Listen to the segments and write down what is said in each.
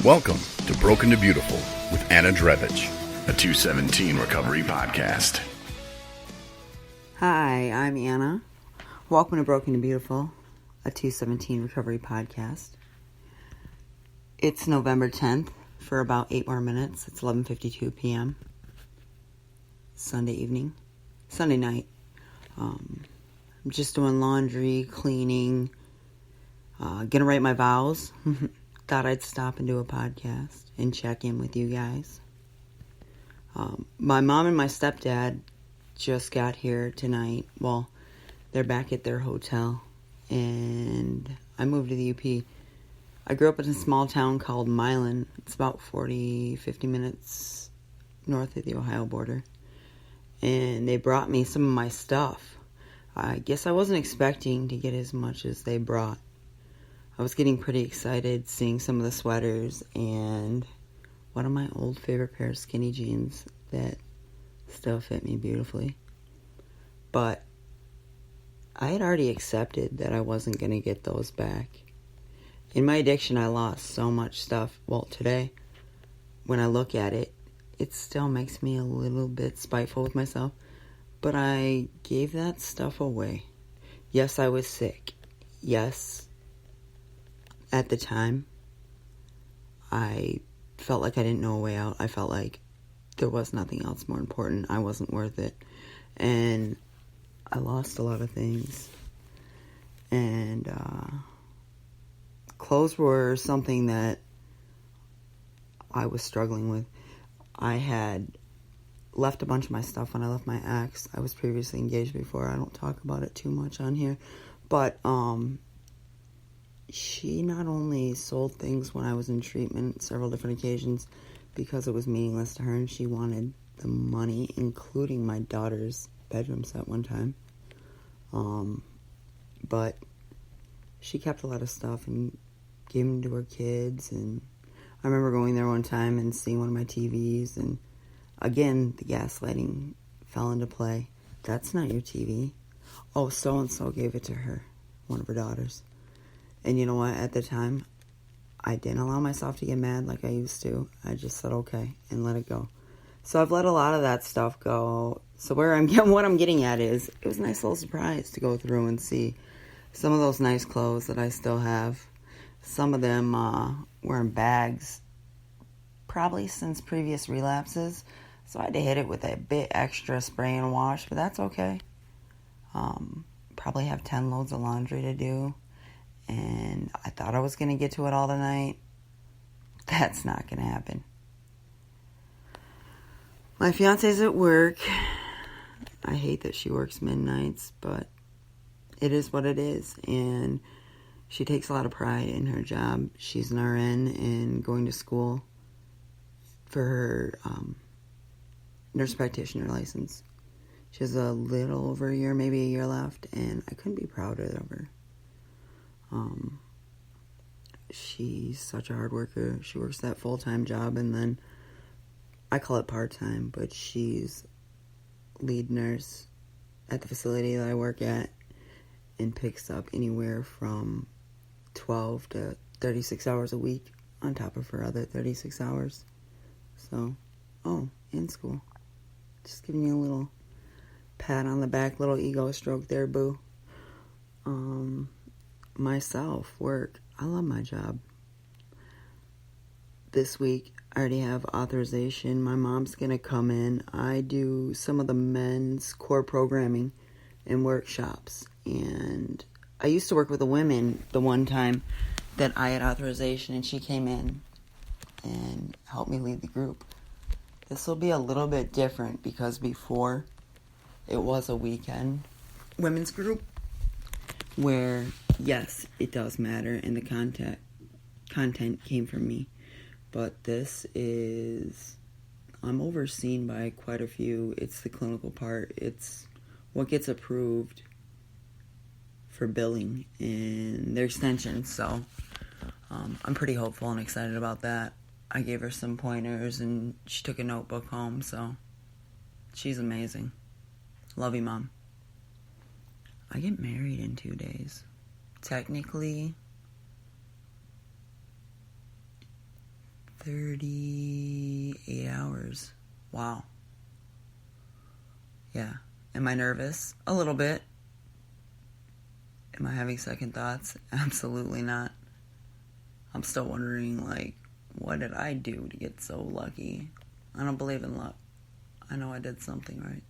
Welcome to Broken to Beautiful with Anna Drevich, a 217 recovery podcast. Hi, I'm Anna. Welcome to Broken to Beautiful, a 217 recovery podcast. It's November 10th for about 8 more minutes. It's 11:52 p.m. Sunday night. I'm just doing laundry, cleaning, gonna write my vows. Thought I'd stop and do a podcast and check in with you guys. My mom and my stepdad just got here tonight. Well, they're back at their hotel, and I moved to the UP. I grew up in a small town called Milan. It's about 50 minutes north of the Ohio border. And they brought me some of my stuff. I guess I wasn't expecting to get as much as they brought. I was getting pretty excited seeing some of the sweaters and one of my old favorite pair of skinny jeans that still fit me beautifully. But I had already accepted that I wasn't going to get those back. In my addiction, I lost so much stuff. Well, today, when I look at it, it still makes me a little bit spiteful with myself. But I gave that stuff away. Yes, I was sick. Yes, at the time, I felt like I didn't know a way out. I felt like there was nothing else more important. I wasn't worth it. And I lost a lot of things. And clothes were something that I was struggling with. I had left a bunch of my stuff when I left my ex. I was previously engaged before. I don't talk about it too much on here. But she not only sold things when I was in treatment several different occasions because it was meaningless to her, and she wanted the money, including my daughter's bedroom set one time. But she kept a lot of stuff and gave them to her kids. And I remember going there one time and seeing one of my TVs, and again, the gaslighting fell into play. That's not your TV. Oh, so-and-so gave it to her, one of her daughters. And you know what? At the time, I didn't allow myself to get mad like I used to. I just said okay and let it go. So I've let a lot of that stuff go. So what I'm getting at is, it was a nice little surprise to go through and see some of those nice clothes that I still have. Some of them were in bags, probably since previous relapses. So I had to hit it with a bit extra spray and wash, but that's okay. Probably have 10 loads of laundry to do. And I thought I was going to get to it all tonight. That's not going to happen. My fiance's at work. I hate that she works midnights, but it is what it is. And she takes a lot of pride in her job. She's an RN and going to school for her nurse practitioner license. She has a little over a year, maybe a year left, and I couldn't be prouder of her. She's such a hard worker. She works that full-time job, and then I call it part-time, but she's lead nurse at the facility that I work at and picks up anywhere from 12 to 36 hours a week on top of her other 36 hours. So, in school. Just giving you a little pat on the back, little ego stroke there, boo. Myself, work. I love my job. This week, I already have authorization. My mom's going to come in. I do some of the men's core programming and workshops. And I used to work with the women the one time that I had authorization, and she came in and helped me lead the group. This will be a little bit different because before it was a weekend women's group where, yes, it does matter and the content came from me. But this is, I'm overseen by quite a few. It's the clinical part. It's what gets approved for billing and their extensions. So I'm pretty hopeful and excited about that. I gave her some pointers and she took a notebook home. So she's amazing. Love you, Mom. I get married in 2 days. Technically, 38 hours. Wow. Yeah. Am I nervous? A little bit. Am I having second thoughts? Absolutely not. I'm still wondering, what did I do to get so lucky? I don't believe in luck. I know I did something right.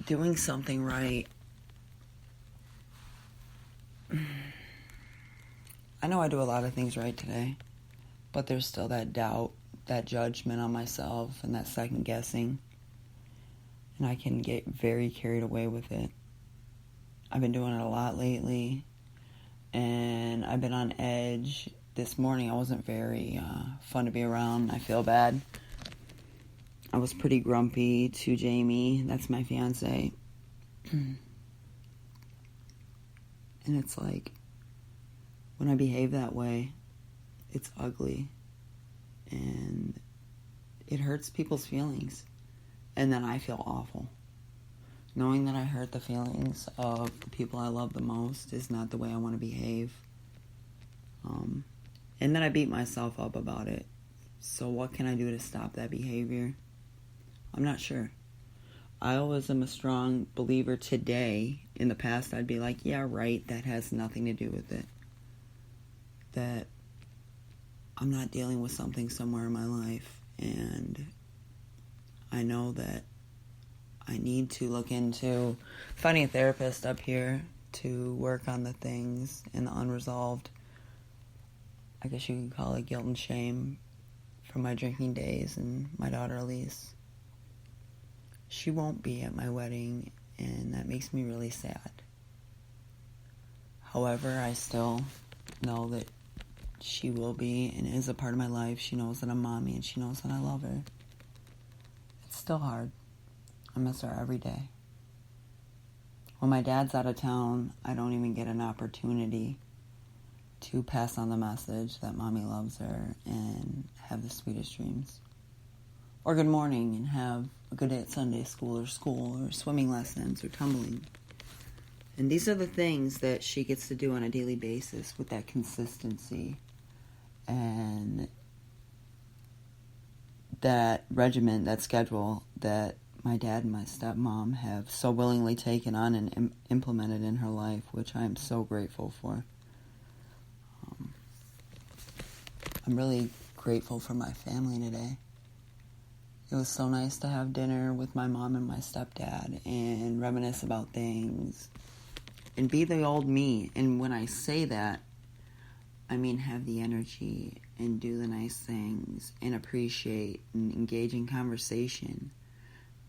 Doing something right. I know I do a lot of things right today, but there's still that doubt, that judgment on myself, and that second guessing. And I can get very carried away with it. I've been doing it a lot lately, and I've been on edge. This morning I wasn't very fun to be around. I feel bad. I was pretty grumpy to Jamie. That's my fiance. And it's like, when I behave that way, it's ugly. And it hurts people's feelings. And then I feel awful. Knowing that I hurt the feelings of the people I love the most is not the way I want to behave. And then I beat myself up about it. So what can I do to stop that behavior? I'm not sure. I always am a strong believer today. In the past, I'd be like, yeah, right, that has nothing to do with it. That I'm not dealing with something somewhere in my life. And I know that I need to look into finding a therapist up here to work on the things and the unresolved, I guess you could call it guilt and shame from my drinking days and my daughter Elise. She won't be at my wedding, and that makes me really sad. However, I still know that she will be and is a part of my life. She knows that I'm mommy, and she knows that I love her. It's still hard. I miss her every day. When my dad's out of town, I don't even get an opportunity to pass on the message that mommy loves her and have the sweetest dreams. Or good morning and have a good day at Sunday school or swimming lessons or tumbling. And these are the things that she gets to do on a daily basis with that consistency and that regimen, that schedule that my dad and my stepmom have so willingly taken on and implemented in her life, which I am so grateful for. I'm really grateful for my family today. It was so nice to have dinner with my mom and my stepdad and reminisce about things and be the old me. And when I say that, I mean have the energy and do the nice things and appreciate and engage in conversation,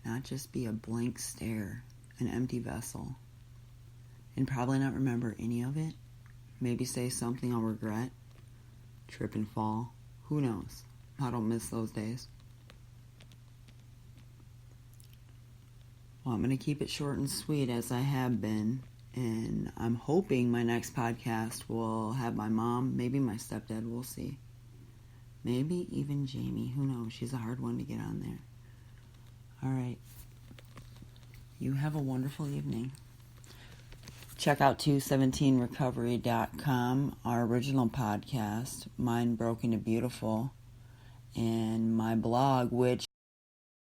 not just be a blank stare, an empty vessel, and probably not remember any of it. Maybe say something I'll regret, trip and fall. Who knows? I don't miss those days. Well, I'm going to keep it short and sweet as I have been. And I'm hoping my next podcast will have my mom, maybe my stepdad, we'll see. Maybe even Jamie, who knows? She's a hard one to get on there. All right. You have a wonderful evening. Check out 217recovery.com, our original podcast, Mind Broken to Beautiful, and my blog, which